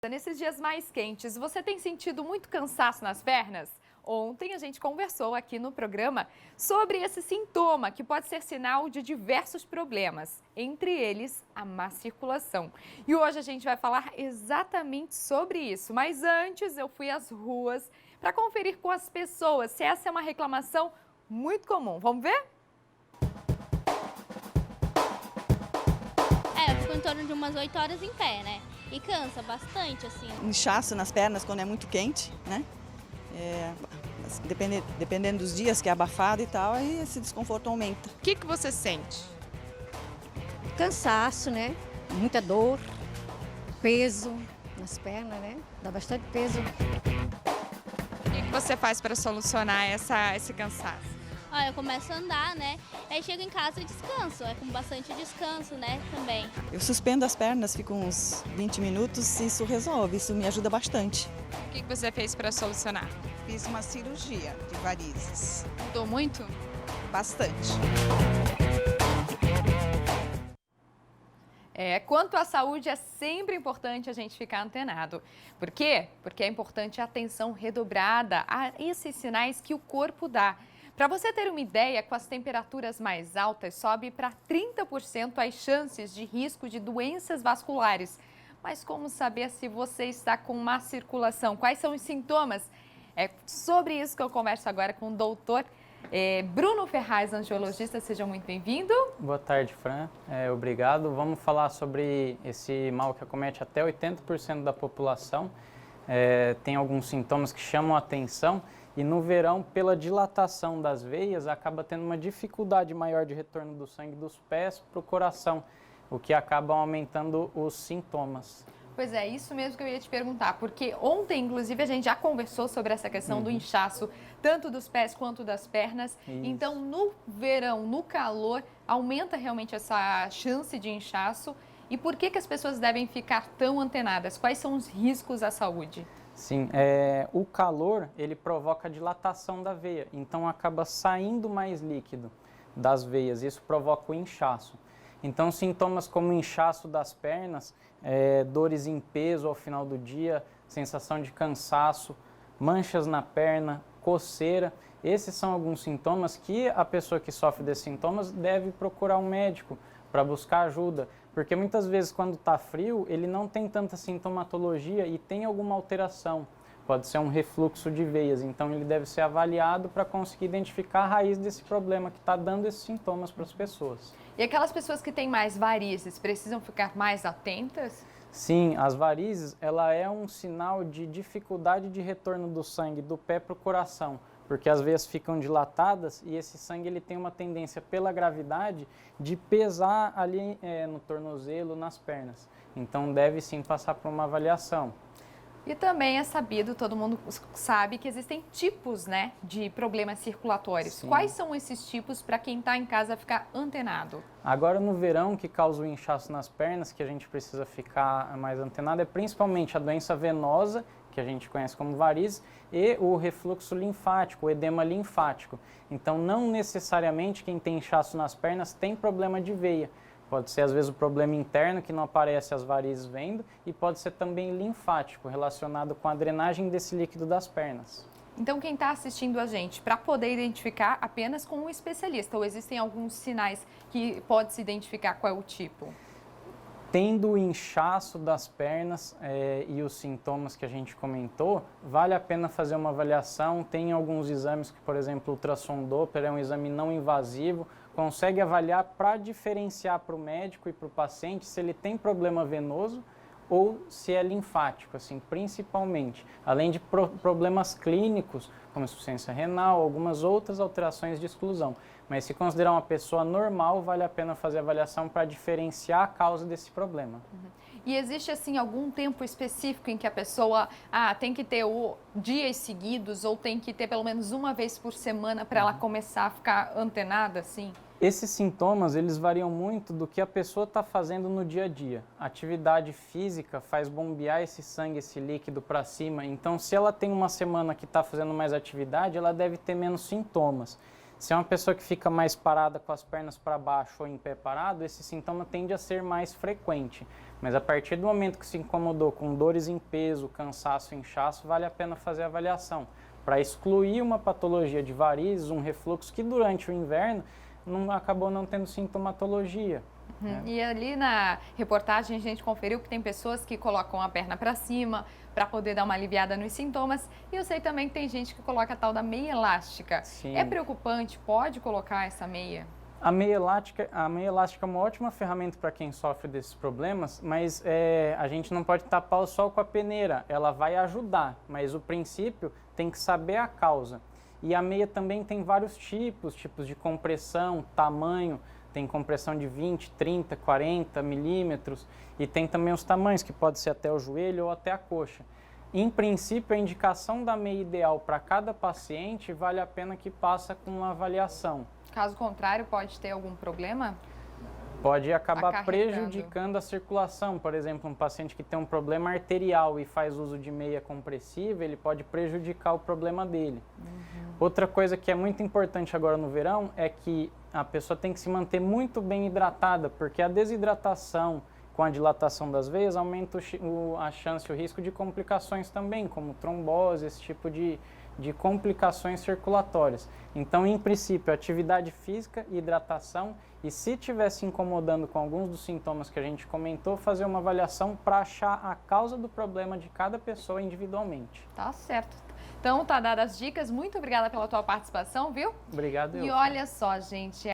Nesses dias mais quentes, você tem sentido muito cansaço nas pernas? Ontem a gente conversou aqui no programa sobre esse sintoma que pode ser sinal de diversos problemas, entre eles a má circulação. E hoje a gente vai falar exatamente sobre isso, mas antes eu fui às ruas para conferir com as pessoas se essa é uma reclamação muito comum. Vamos ver? Eu fico em torno de umas 8 horas em pé, né? E cansa bastante, assim. Inchaço nas pernas quando é muito quente, né? Dependendo dos dias que é abafado e tal, aí esse desconforto aumenta. O que você sente? Cansaço, né? Muita dor, peso nas pernas, né? Dá bastante peso. O que você faz para solucionar esse cansaço? Eu começo a andar, né? Aí chego em casa e descanso. É com bastante descanso, né? Também. Eu suspendo as pernas, fico uns 20 minutos e isso resolve, isso me ajuda bastante. O que você fez para solucionar? Fiz uma cirurgia de varizes, Mudou muito? bastante. Quanto à saúde, é sempre importante a gente ficar antenado. Por quê? Porque é importante a atenção redobrada a esses sinais que o corpo dá. Para você ter uma ideia, com as temperaturas mais altas, sobe para 30% as chances de risco de doenças vasculares. Mas como saber se você está com má circulação? Quais são os sintomas? É sobre isso que eu converso agora com o doutor Bruno Ferraz, angiologista. Seja muito bem-vindo. Boa tarde, Fran. Obrigado. Vamos falar sobre esse mal que acomete até 80% da população. Tem alguns sintomas que chamam a atenção e no verão, pela dilatação das veias, acaba tendo uma dificuldade maior de retorno do sangue dos pés para o coração, o que acaba aumentando os sintomas. Pois é, isso mesmo que eu ia te perguntar, porque ontem, inclusive, a gente já conversou sobre essa questão do inchaço, tanto dos pés quanto das pernas. Isso. Então, no verão, no calor, aumenta realmente essa chance de inchaço. E por que as pessoas devem ficar tão antenadas? Quais são os riscos à saúde? Sim, o calor, ele provoca a dilatação da veia, então acaba saindo mais líquido das veias, isso provoca o inchaço. Então, sintomas como inchaço das pernas, dores em peso ao final do dia, sensação de cansaço, manchas na perna, coceira, esses são alguns sintomas que a pessoa que sofre desses sintomas deve procurar um médico para buscar ajuda, porque muitas vezes quando está frio, ele não tem tanta sintomatologia e tem alguma alteração. Pode ser um refluxo de veias, então ele deve ser avaliado para conseguir identificar a raiz desse problema que está dando esses sintomas para as pessoas. E aquelas pessoas que têm mais varizes, precisam ficar mais atentas? Sim, as varizes, ela é um sinal de dificuldade de retorno do sangue do pé para o coração, porque as veias ficam dilatadas e esse sangue ele tem uma tendência pela gravidade de pesar ali no tornozelo, nas pernas. Então deve sim passar por uma avaliação. E também é sabido, todo mundo sabe que existem tipos, né, de problemas circulatórios. Sim. Quais são esses tipos para quem está em casa ficar antenado? Agora no verão, que causa o inchaço nas pernas, que a gente precisa ficar mais antenado, é principalmente a doença venosa, que a gente conhece como varizes, e o refluxo linfático, o edema linfático. Então não necessariamente quem tem inchaço nas pernas tem problema de veia. Pode ser, às vezes, o problema interno, que não aparece as varizes vendo, e pode ser também linfático, relacionado com a drenagem desse líquido das pernas. Então, quem está assistindo a gente, para poder identificar apenas com um especialista, ou existem alguns sinais que pode se identificar qual é o tipo? Tendo o inchaço das pernas e os sintomas que a gente comentou, vale a pena fazer uma avaliação. Tem alguns exames que, por exemplo, o ultrassom Doppler é um exame não invasivo, consegue avaliar para diferenciar para o médico e para o paciente se ele tem problema venoso ou se é linfático, assim, principalmente. Além de problemas clínicos, como insuficiência renal, algumas outras alterações de exclusão. Mas se considerar uma pessoa normal, vale a pena fazer a avaliação para diferenciar a causa desse problema. E existe, assim, algum tempo específico em que a pessoa tem que ter dias seguidos ou tem que ter pelo menos uma vez por semana para ela começar a ficar antenada, assim? Esses sintomas, eles variam muito do que a pessoa está fazendo no dia a dia. A atividade física faz bombear esse sangue, esse líquido para cima. Então, se ela tem uma semana que está fazendo mais atividade, ela deve ter menos sintomas. Se é uma pessoa que fica mais parada com as pernas para baixo ou em pé parado, esse sintoma tende a ser mais frequente. Mas a partir do momento que se incomodou com dores em peso, cansaço, inchaço, vale a pena fazer a avaliação para excluir uma patologia de varizes, um refluxo que durante o inverno acabou não tendo sintomatologia. E ali na reportagem a gente conferiu que tem pessoas que colocam a perna para cima para poder dar uma aliviada nos sintomas. E eu sei também que tem gente que coloca a tal da meia elástica. Sim. É preocupante? Pode colocar essa meia? A meia elástica é uma ótima ferramenta para quem sofre desses problemas, mas a gente não pode tapar o sol com a peneira. Ela vai ajudar, mas o princípio tem que saber a causa. E a meia também tem vários tipos de compressão, tamanho. Tem compressão de 20, 30, 40 milímetros e tem também os tamanhos, que pode ser até o joelho ou até a coxa. Em princípio, a indicação da meia ideal para cada paciente vale a pena que passa com uma avaliação. Caso contrário, pode ter algum problema? Pode acabar Acarretando. prejudicando a circulação. Por exemplo, um paciente que tem um problema arterial e faz uso de meia compressiva, ele pode prejudicar o problema dele. Outra coisa que é muito importante agora no verão é que a pessoa tem que se manter muito bem hidratada, porque a desidratação com a dilatação das veias aumenta a chance, o risco de complicações também, como trombose, esse tipo de complicações circulatórias. Então, em princípio, atividade física, hidratação e se estiver se incomodando com alguns dos sintomas que a gente comentou, fazer uma avaliação para achar a causa do problema de cada pessoa individualmente. Tá certo. Então, tá dadas as dicas. Muito obrigada pela tua participação, viu? Obrigado. E olha só, gente,